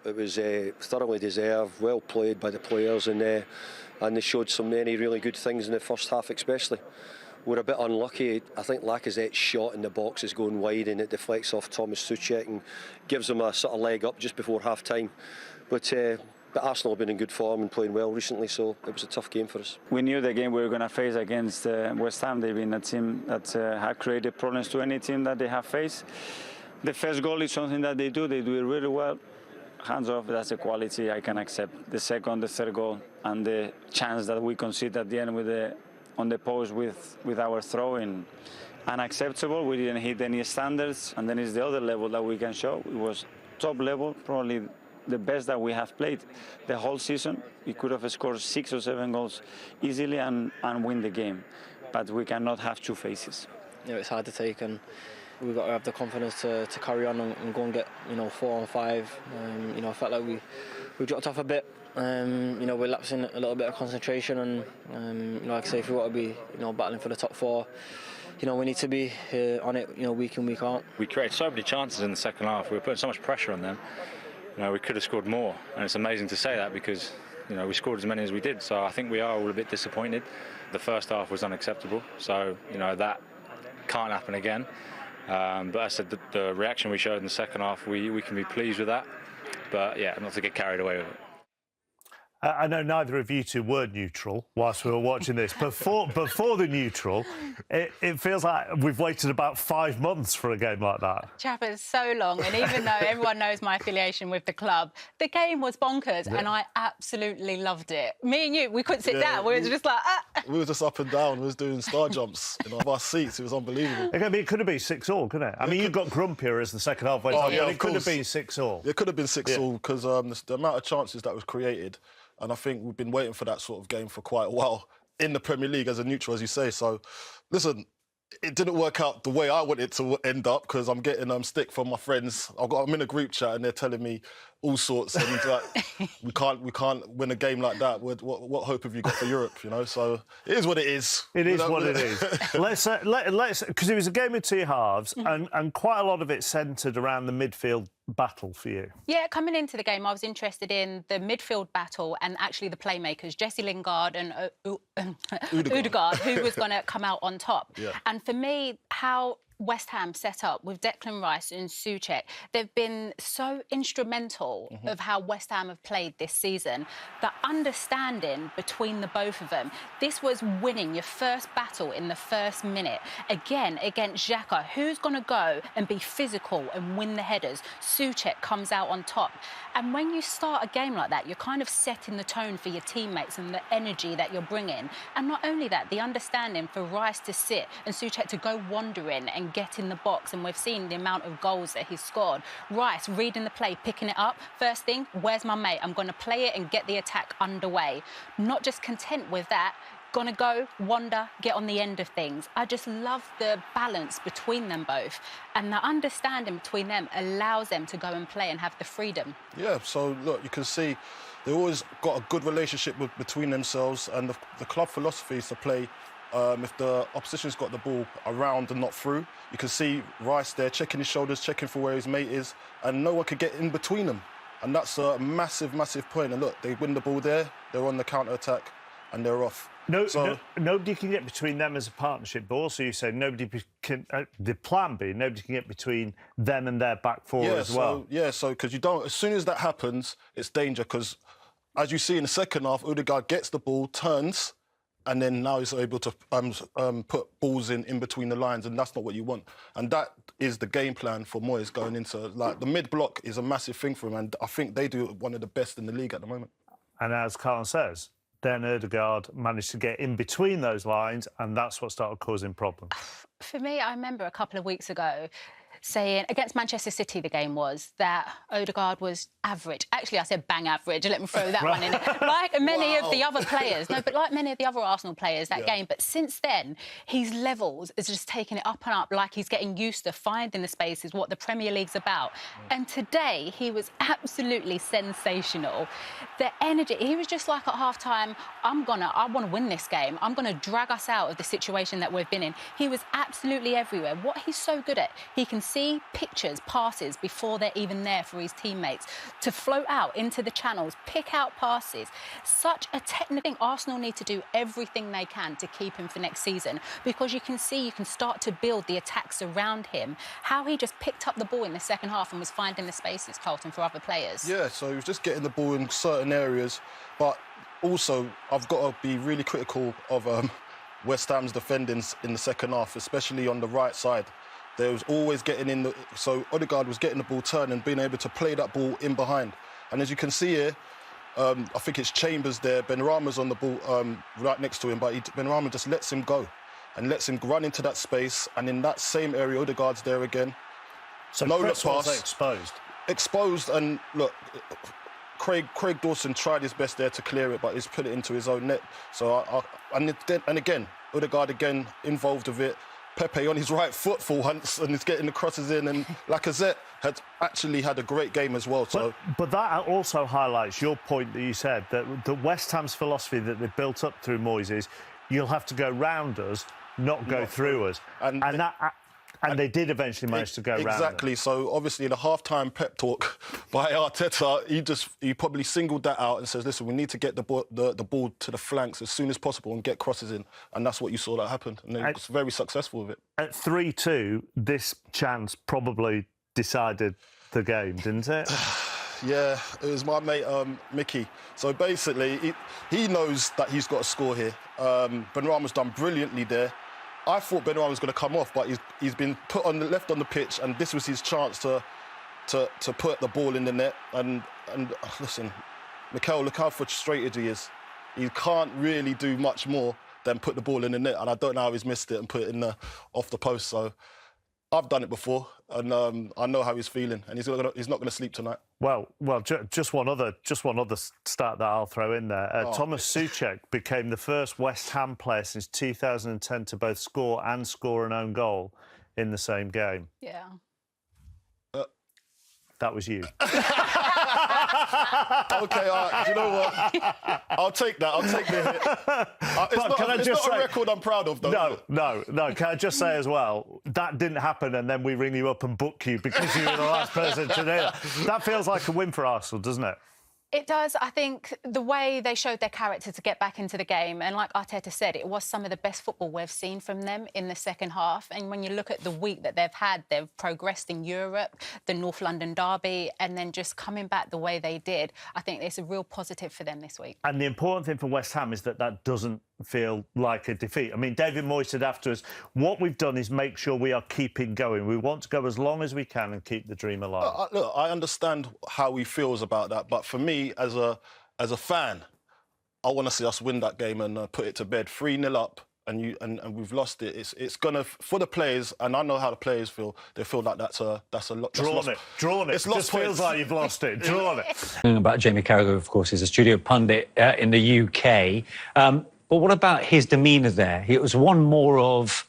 up. It was thoroughly deserved, well played by the players, and they showed so many really good things in the first half especially. We're a bit unlucky. I think Lacazette's shot in the box is going wide and it deflects off Thomas Souček and gives them a sort of leg up just before half-time. But Arsenal have been in good form and playing well recently, so it was a tough game for us. We knew the game we were going to face against West Ham. They've been a team that had created problems to any team that they have faced. The first goal is something that they do it really well. Hands off, that's a quality I can accept. The second, the third goal, and the chance that we conceded at the end with on the post with our throwing, unacceptable. We didn't hit any standards, and then it's the other level that we can show. It was top level, probably the best that we have played the whole season. We could have scored 6 or 7 goals easily and win the game, but we cannot have two faces. Yeah, it's hard to take, and we've got to have the confidence to carry on and go and get 4 on 5. I felt like we dropped off a bit. We're lapsing a little bit of concentration, and like I say, if we want to be battling for the top 4, we need to be on it week in, week out. We created so many chances in the second half. We were putting so much pressure on them. We could have scored more, and it's amazing to say that because we scored as many as we did. So I think we are all a bit disappointed. The first half was unacceptable, so that can't happen again. But I said the reaction we showed in the second half, we can be pleased with that. But yeah, not to get carried away with it. I know neither of you two were neutral whilst we were watching this. Before the neutral, it feels like we've waited about 5 months for a game like that. Chap, it's so long, and even though everyone knows my affiliation with the club, the game was bonkers, and I absolutely loved it. Me and you, we couldn't sit down. We were just like, We were just up and down. We was doing star jumps in our seats. It was unbelievable. It could have been 6-6, couldn't it? I mean, you got grumpier as the second half went on, but it could have been 6-6. It could have been 6-6 because the amount of chances that was created. And I think we've been waiting for that sort of game for quite a while in the Premier League as a neutral, as you say. So, listen, it didn't work out the way I wanted it to end up because I'm getting stick from my friends. I'm in a group chat and they're telling me all sorts, and we can't win a game like that. What hope have you got for Europe? So it is what it is. It is what it is. Let's because it was a game of 2 halves, and quite a lot of it centred around the midfield battle for you. Yeah, coming into the game, I was interested in the midfield battle and actually the playmakers, Jesse Lingard and Odegaard, who was going to come out on top. Yeah. And for me, how West Ham set up with Declan Rice and Souček, they've been so instrumental of how West Ham have played this season. The understanding between the both of them. This was winning your first battle in the first minute. Again, against Xhaka, who's going to go and be physical and win the headers? Souček comes out on top. And when you start a game like that, you're kind of setting the tone for your teammates and the energy that you're bringing. And not only that, the understanding for Rice to sit and Souček to go wandering and get in the box. And we've seen the amount of goals that he's scored. Rice reading the play, picking it up. First thing, where's my mate? I'm going to play it and get the attack underway. Not just content with that, gonna go, wander, get on the end of things. I just love the balance between them both, and the understanding between them allows them to go and play and have the freedom. Yeah, so look, you can see they always got a good relationship between themselves, and the club philosophy is to play if the opposition's got the ball around and not through. You can see Rice there checking his shoulders, checking for where his mate is, and no one could get in between them. And that's a massive, massive point. And look, they win the ball there, they're on the counter-attack, and they're off. Nobody can get between them as a partnership, but also you say nobody can. The plan B, nobody can get between them and their back four as well. So because you don't. As soon as that happens, it's danger. Because as you see in the second half, Odegaard gets the ball, turns, and then now he's able to put balls in between the lines, and that's not what you want. And that is the game plan for Moyes going into, like, the mid block is a massive thing for him, and I think they do one of the best in the league at the moment. And as Carl says, then Odegaard managed to get in between those lines, and that's what started causing problems. For me, I remember a couple of weeks ago saying, against Manchester City the game was, that Odegaard was average. Actually, I said bang average. Let me throw that one in. Like many of the other players. No, but like many of the other Arsenal players that game. But since then, his levels is just taking it up and up, like he's getting used to finding the spaces, what the Premier League's about. And today, he was absolutely sensational. The energy, he was just like at half-time, I want to win this game. I'm going to drag us out of the situation that we've been in. He was absolutely everywhere. What he's so good at, he can see pictures, passes before they're even there for his teammates, to float out into the channels, pick out passes. Such a technical thing. Arsenal need to do everything they can to keep him for next season, because you can see you can start to build the attacks around him. How he just picked up the ball in the second half and was finding the spaces, Carlton, for other players. Yeah, so he was just getting the ball in certain areas, but also I've got to be really critical of West Ham's defending in the second half, especially on the right side. They was always getting in the... So Odegaard was getting the ball turned and being able to play that ball in behind. And as you can see here, I think it's Chambers there. Benrahma's on the ball right next to him, but Benrahma just lets him go and lets him run into that space. And in that same area, Odegaard's there again. So no look was pass. exposed. Exposed, and look, Craig Dawson tried his best there to clear it, but he's put it into his own net. So and again, Odegaard again involved with it. Pepe on his right foot for once, and he's getting the crosses in. And Lacazette had actually had a great game as well. So, but that also highlights your point that you said, that the West Ham's philosophy that they've built up through Moyes is you'll have to go round us, not go through us. And they did eventually manage to go round. Exactly. So obviously in the half-time pep talk by Arteta, he probably singled that out and says, listen, we need to get the ball to the flanks as soon as possible and get crosses in. And that's what you saw that happened. And it was very successful with it. At 3-2, this chance probably decided the game, didn't it? Yeah, it was my mate Mickey. So basically, he knows that he's got to score here. Benrahma's done brilliantly there. I thought Benrahma was going to come off, but he's been put left on the pitch, and this was his chance to put the ball in the net. And listen, Mikel, look how frustrated he is. He can't really do much more than put the ball in the net, and I don't know how he's missed it and put it in off the post. So I've done it before, and I know how he's feeling, and he's not going to sleep tonight. Well, just one other stat that I'll throw in there. Thomas Souček became the first West Ham player since 2010 to both score an own goal in the same game. Yeah. That was you. OK, you know what? I'll take that. I'll take the hit. It's not a record I'm proud of, though. No. Can I just say as well, that didn't happen, and then we ring you up and book you because you were the last person to do that. That feels like a win for Arsenal, doesn't it? It does. I think the way they showed their character to get back into the game, and like Arteta said, it was some of the best football we've seen from them in the second half. And when you look at the week that they've had, they've progressed in Europe, the North London derby, and then just coming back the way they did. I think it's a real positive for them this week. And the important thing for West Ham is that doesn't feel like a defeat. I mean, David Moyes said after us, what we've done is make sure we are keeping going. We want to go as long as we can and keep the dream alive. Look, I understand how he feels about that, but for me, as a fan, I want to see us win that game and put it to bed. 3-0 up, and we've lost it. It's gonna, for the players, and I know how the players feel. They feel like that's a lot. Drawn it. It just feels like you've lost it. Drawn it. About Jamie Carragher, of course, is a studio pundit in the UK. But what about his demeanour there? It was one more of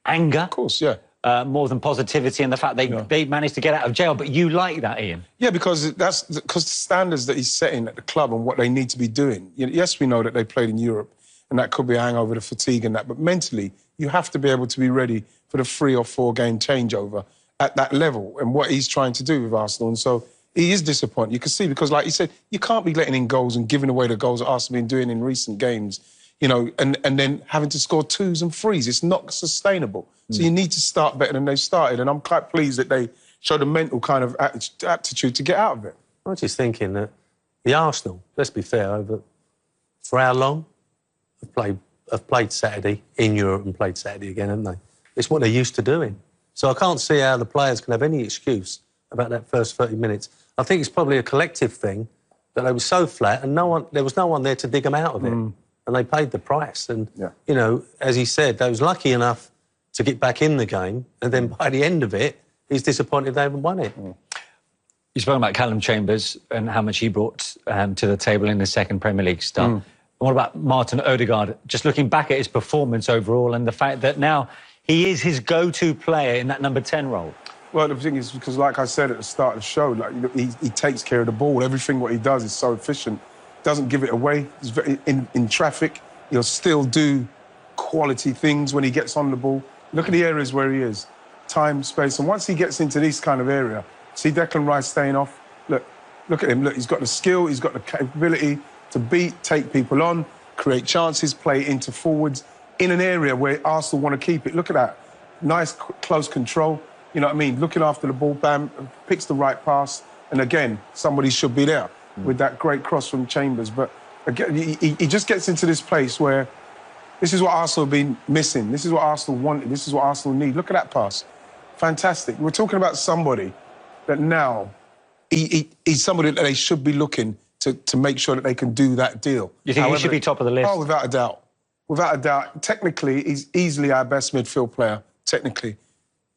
anger. Of course, yeah. More than positivity, and the fact they managed to get out of jail. But you like that, Ian? Yeah, because the standards that he's setting at the club and what they need to be doing. Yes, we know that they played in Europe, and that could be a hangover, the fatigue and that. But mentally, you have to be able to be ready for the 3 or 4 game changeover at that level, and what he's trying to do with Arsenal. And so he is disappointed. You can see, because like he said, you can't be letting in goals and giving away the goals that Arsenal have been doing in recent games. And then having to score 2s and 3s. It's not sustainable. So you need to start better than they started. And I'm quite pleased that they showed a mental kind of aptitude to get out of it. I was just thinking that the Arsenal, let's be fair, for how long have played Saturday in Europe and played Saturday again, haven't they? It's what they're used to doing. So I can't see how the players can have any excuse about that first 30 minutes. I think it's probably a collective thing that they were so flat and there was no one there to dig them out of it. And they paid the price. And, as he said, they was lucky enough to get back in the game. And then by the end of it, he's disappointed they haven't won it. You spoke about Callum Chambers and how much he brought to the table in the second Premier League start. What about Martin Odegaard? Just looking back at his performance overall and the fact that now he is his go-to player in that number 10 role. Well, the thing is, because like I said at the start of the show, he takes care of the ball. Everything what he does is so efficient. Doesn't give it away. He's very, in traffic, he'll still do quality things when he gets on the ball. Look at the areas where he is. time, space. And once he gets into this kind of area, see Declan Rice staying off. Look at him. Look, he's got the skill, he's got the capability to beat, take people on, create chances, play into forwards in an area where Arsenal want to keep it. Look at that. Nice, close control. You know what I mean? Looking after the ball, bam, picks the right pass. And again, somebody should be there with that great cross from Chambers. But again, he just gets into this place where this is what Arsenal have been missing. This is what Arsenal wanted. This is what Arsenal need. Look at that pass. Fantastic. We're talking about somebody that now, he's somebody that they should be looking to make sure that they can do that deal. You think he should be top of the list? Oh, without a doubt. Without a doubt. Technically, he's easily our best midfield player, technically,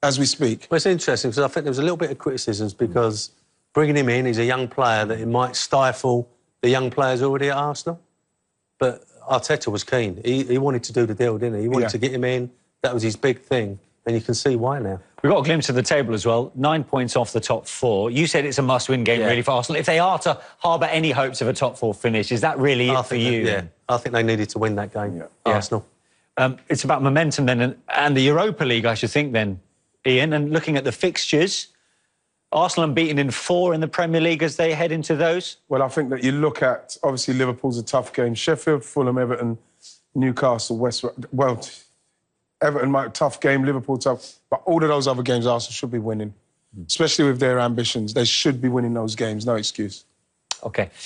as we speak. Well, it's interesting because I think there was a little bit of criticisms because bringing him in, he's a young player that it might stifle the young players already at Arsenal. But Arteta was keen. He wanted to do the deal, didn't he? He wanted to get him in. That was his big thing. And you can see why now. We've got a glimpse of the table as well. 9 points off the top 4. You said it's a must-win game, really, for Arsenal. If they are to harbour any hopes of a top 4 finish, is that really it for you? I think they needed to win that game, Arsenal. It's about momentum then, and the Europa League, I should think, then, Ian. And looking at the fixtures, Arsenal unbeaten in 4 in the Premier League as they head into those. Well, I think that you look at, obviously, Liverpool's a tough game. Sheffield, Fulham, Everton, Newcastle, West... Well, Everton, tough game, Liverpool, tough. But all of those other games, Arsenal should be winning, especially with their ambitions. They should be winning those games, no excuse. OK.